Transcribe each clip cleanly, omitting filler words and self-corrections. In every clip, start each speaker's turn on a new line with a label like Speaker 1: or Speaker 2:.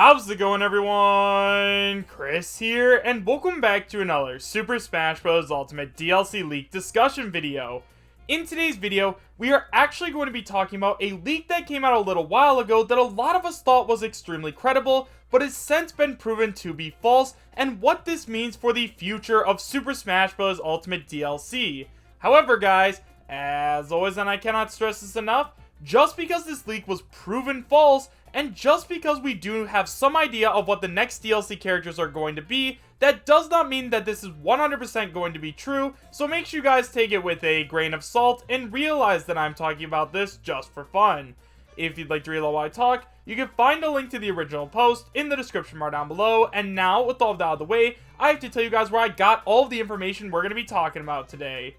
Speaker 1: How's it going, everyone? Chris here, and welcome back to another Super Smash Bros. Ultimate DLC leak discussion video. In today's video, we are actually going to be talking about a leak that came out a little while ago that a lot of us thought was extremely credible, but has since been proven to be false, and what this means for the future of Super Smash Bros. Ultimate DLC. However, guys, as always, and I cannot stress this enough, just because this leak was proven false, and just because we do have some idea of what the next DLC characters are going to be, that does not mean that this is 100% going to be true, so make sure you guys take it with a grain of salt and realize that I'm talking about this just for fun. If you'd like to read while I talk, you can find a link to the original post in the description bar down below, and now, with all of that out of the way, I have to tell you guys where I got all of the information we're going to be talking about today.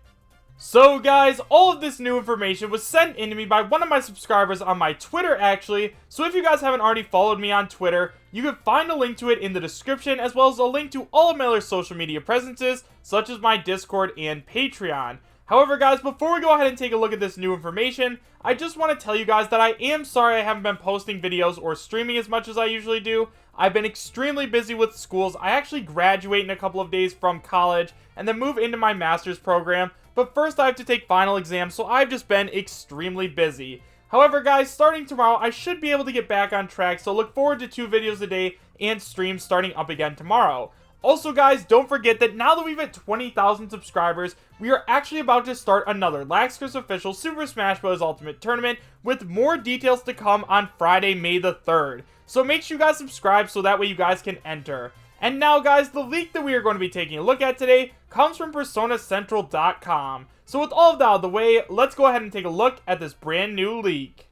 Speaker 1: So guys, all of this new information was sent in to me by one of my subscribers on my Twitter actually, so if you guys haven't already followed me on Twitter, you can find a link to it in the description as well as a link to all of my other social media presences, such as my Discord and Patreon. However guys, before we go ahead and take a look at this new information, I just want to tell you guys that I am sorry I haven't been posting videos or streaming as much as I usually do. I've been extremely busy with schools. I actually graduate in a couple of days from college and then move into my master's program. But first I have to take final exams, so I've just been extremely busy. However guys, starting tomorrow, I should be able to get back on track, so look forward to 2 videos a day and streams starting up again tomorrow. Also guys, don't forget that now that we've hit 20,000 subscribers, we are actually about to start another Laxcurse official Super Smash Bros. Ultimate Tournament, with more details to come on Friday, May the 3rd. So make sure you guys subscribe so that way you guys can enter. And now guys, the leak that we are going to be taking a look at today comes from PersonaCentral.com. So with all of that out of the way, let's go ahead and take a look at this brand new leak.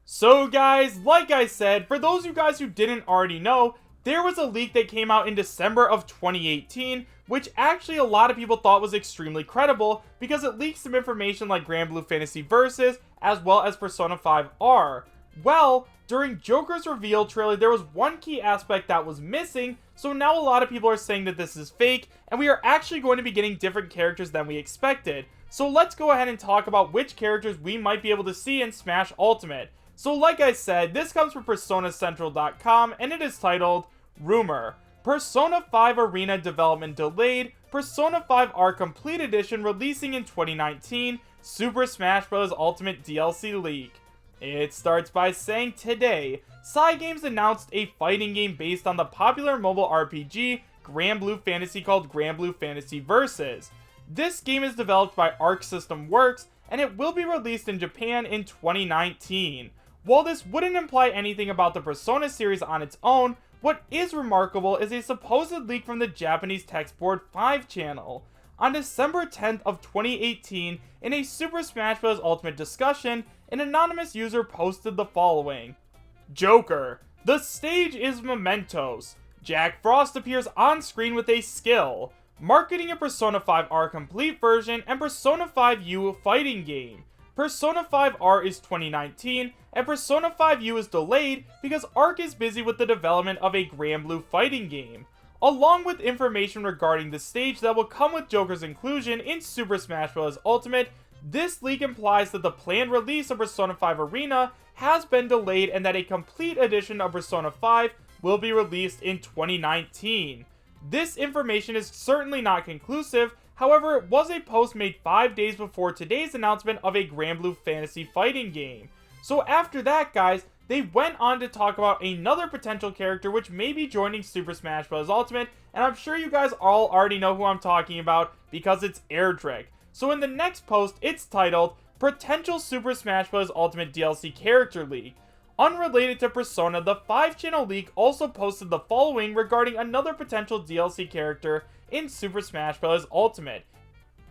Speaker 1: So guys, like I said, for those of you guys who didn't already know, there was a leak that came out in December of 2018, which actually a lot of people thought was extremely credible because it leaked some information like Granblue Fantasy Versus as well as Persona 5R. Well, during Joker's reveal trailer, there was one key aspect that was missing, so now a lot of people are saying that this is fake, and we are actually going to be getting different characters than we expected. So let's go ahead and talk about which characters we might be able to see in Smash Ultimate. So like I said, this comes from PersonaCentral.com, and it is titled, Rumor. Persona 5 Arena Development Delayed, Persona 5R Complete Edition releasing in 2019, Super Smash Bros. Ultimate DLC leak. It starts by saying today, Cygames announced a fighting game based on the popular mobile RPG Granblue Fantasy called Granblue Fantasy Versus. This game is developed by Arc System Works, and it will be released in Japan in 2019. While this wouldn't imply anything about the Persona series on its own, what is remarkable is a supposed leak from the Japanese text board 5 channel. On December 10th of 2018, in a Super Smash Bros. Ultimate discussion, an anonymous user posted the following. Joker. The stage is mementos. Jack Frost appears on screen with a skill. Marketing a Persona 5R complete version and Persona 5U fighting game. Persona 5R is 2019, and Persona 5U is delayed because Arc is busy with the development of a Granblue fighting game. Along with information regarding the stage that will come with Joker's inclusion in Super Smash Bros. Ultimate, this leak implies that the planned release of Persona 5 Arena has been delayed and that a complete edition of Persona 5 will be released in 2019. This information is certainly not conclusive, however, it was a post made 5 days before today's announcement of a Granblue Fantasy fighting game. So after that, guys, they went on to talk about another potential character which may be joining Super Smash Bros. Ultimate, and I'm sure you guys all already know who I'm talking about because it's Erdrick. So in the next post, it's titled, Potential Super Smash Bros. Ultimate DLC Character Leak. Unrelated to Persona, the 5-channel leak also posted the following regarding another potential DLC character in Super Smash Bros. Ultimate.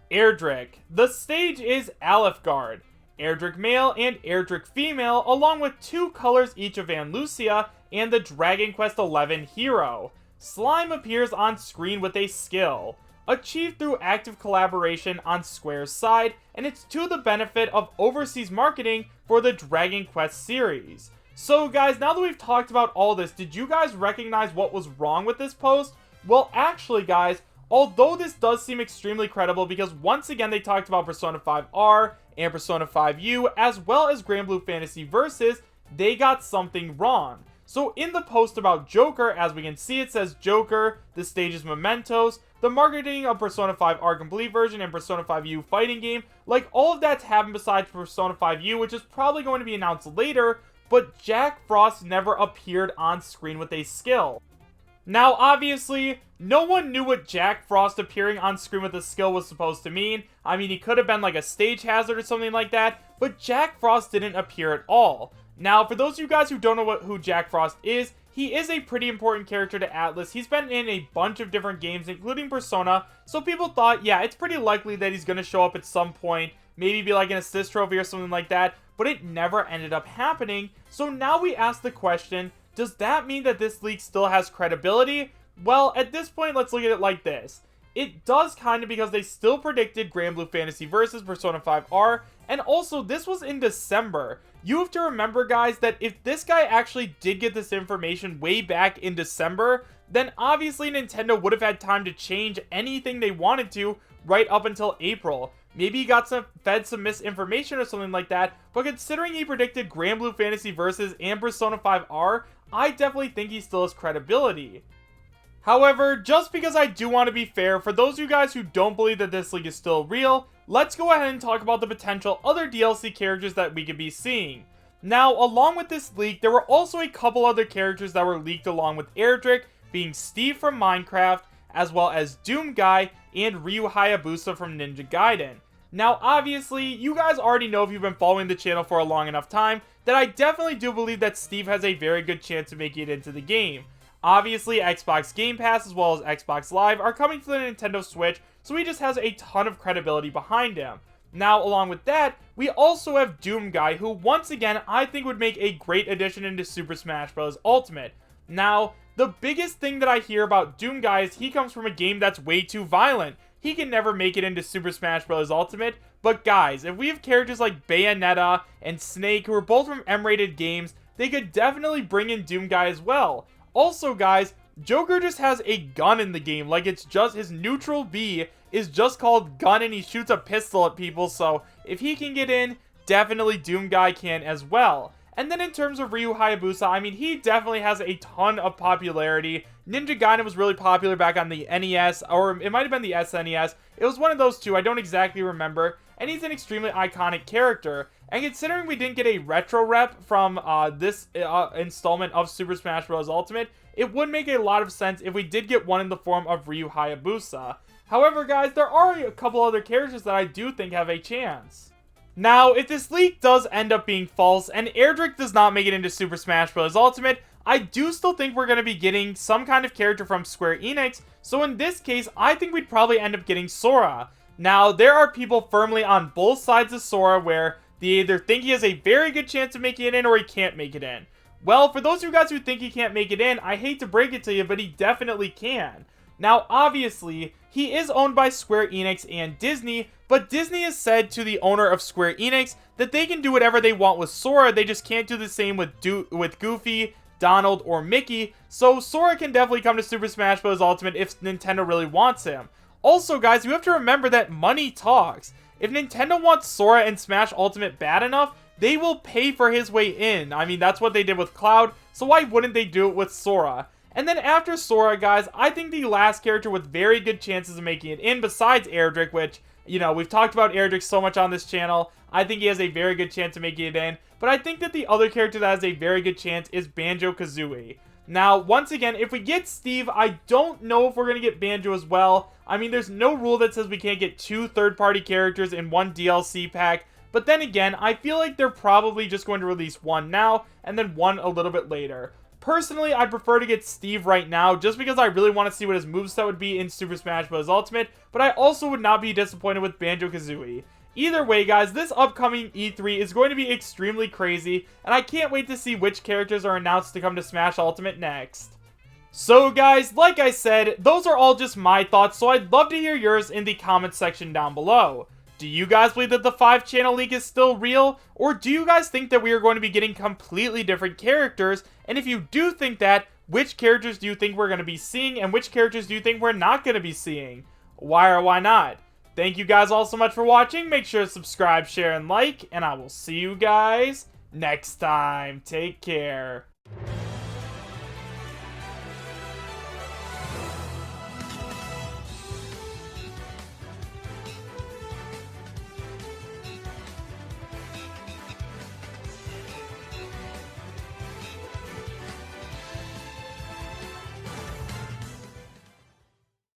Speaker 1: Erdrick. The stage is Alefgard. Erdrick Male and Erdrick Female, along with 2 colors each of Van Lucia and the Dragon Quest XI hero. Slime appears on screen with a skill. Achieved through active collaboration on Square's side, and it's to the benefit of overseas marketing for the Dragon Quest series. So guys, now that we've talked about all this, did you guys recognize what was wrong with this post? Well, actually guys, although this does seem extremely credible because once again they talked about Persona 5R and Persona 5U as well as Granblue Fantasy Versus, they got something wrong. So in the post about Joker, as we can see, it says Joker, the stage is Mementos, the marketing of Persona 5 R Complete version and Persona 5 U fighting game, like all of that's happened besides Persona 5 U, which is probably going to be announced later, but Jack Frost never appeared on screen with a skill. Now, obviously, no one knew what Jack Frost appearing on screen with a skill was supposed to mean. I mean, he could have been like a stage hazard or something like that, but Jack Frost didn't appear at all. Now, for those of you guys who don't know who Jack Frost is, he is a pretty important character to Atlus. He's been in a bunch of different games, including Persona, so people thought, yeah, it's pretty likely that he's going to show up at some point, maybe be like an assist trophy or something like that, but it never ended up happening. So now we ask the question, does that mean that this leak still has credibility? Well, at this point, let's look at it like this. It does kind of, because they still predicted Granblue Fantasy vs Persona 5R, and also this was in December. You have to remember, guys, that if this guy actually did get this information way back in December, then obviously Nintendo would have had time to change anything they wanted to right up until April. Maybe he got fed some misinformation or something like that, but considering he predicted Granblue Fantasy vs and Persona 5R, I definitely think he still has credibility. However, just because I do want to be fair, for those of you guys who don't believe that this leak is still real, let's go ahead and talk about the potential other DLC characters that we could be seeing. Now, along with this leak, there were also a couple other characters that were leaked along with Erdrick, being Steve from Minecraft, as well as Doom Guy and Ryu Hayabusa from Ninja Gaiden. Now, obviously, you guys already know if you've been following the channel for a long enough time, that I definitely do believe that Steve has a very good chance of making it into the game. Obviously, Xbox Game Pass as well as Xbox Live are coming to the Nintendo Switch, so he just has a ton of credibility behind him. Now, along with that, we also have Doom Guy, who once again, I think would make a great addition into Super Smash Bros. Ultimate. Now, the biggest thing that I hear about Doom Guy is he comes from a game that's way too violent. He can never make it into Super Smash Bros. Ultimate, but guys, if we have characters like Bayonetta and Snake, who are both from M-rated games, they could definitely bring in Doom Guy as well. Also, guys, Joker just has a gun in the game, like it's just, his neutral B is just called gun and he shoots a pistol at people, so if he can get in, definitely Doom Guy can as well. And then in terms of Ryu Hayabusa, I mean, he definitely has a ton of popularity. Ninja Gaiden was really popular back on the NES, or it might have been the SNES. It was one of those two, I don't exactly remember. And he's an extremely iconic character. And considering we didn't get a retro rep from this installment of Super Smash Bros. Ultimate, it would make a lot of sense if we did get one in the form of Ryu Hayabusa. However, guys, there are a couple other characters that I do think have a chance. Now, if this leak does end up being false, and Erdrick does not make it into Super Smash Bros. Ultimate, I do still think we're going to be getting some kind of character from Square Enix, so in this case, I think we'd probably end up getting Sora. Now, there are people firmly on both sides of Sora where they either think he has a very good chance of making it in or he can't make it in. Well, for those of you guys who think he can't make it in, I hate to break it to you, but he definitely can. Now, obviously, he is owned by Square Enix and Disney, but Disney has said to the owner of Square Enix that they can do whatever they want with Sora, they just can't do the same with Goofy, Donald, or Mickey, so Sora can definitely come to Super Smash Bros. Ultimate if Nintendo really wants him. Also, guys, you have to remember that money talks. If Nintendo wants Sora in Smash Ultimate bad enough, they will pay for his way in. I mean, that's what they did with Cloud, so why wouldn't they do it with Sora? And then after Sora, guys, I think the last character with very good chances of making it in, besides Erdrick, which, you know, we've talked about Erdrick so much on this channel, I think he has a very good chance of making it in, but I think that the other character that has a very good chance is Banjo-Kazooie. Now, once again, if we get Steve, I don't know if we're going to get Banjo as well. I mean, there's no rule that says we can't get 2 third-party characters in one DLC pack, but then again, I feel like they're probably just going to release one now, and then one a little bit later. Personally, I'd prefer to get Steve right now, just because I really want to see what his moveset would be in Super Smash Bros. Ultimate, but I also would not be disappointed with Banjo-Kazooie. Either way, guys, this upcoming E3 is going to be extremely crazy, and I can't wait to see which characters are announced to come to Smash Ultimate next. So guys, like I said, those are all just my thoughts, so I'd love to hear yours in the comments section down below. Do you guys believe that the 5-channel leak is still real, or do you guys think that we are going to be getting completely different characters? And if you do think that, which characters do you think we're going to be seeing, and which characters do you think we're not going to be seeing? Why or why not? Thank you guys all so much for watching. Make sure to subscribe, share, and like, and I will see you guys next time. Take care.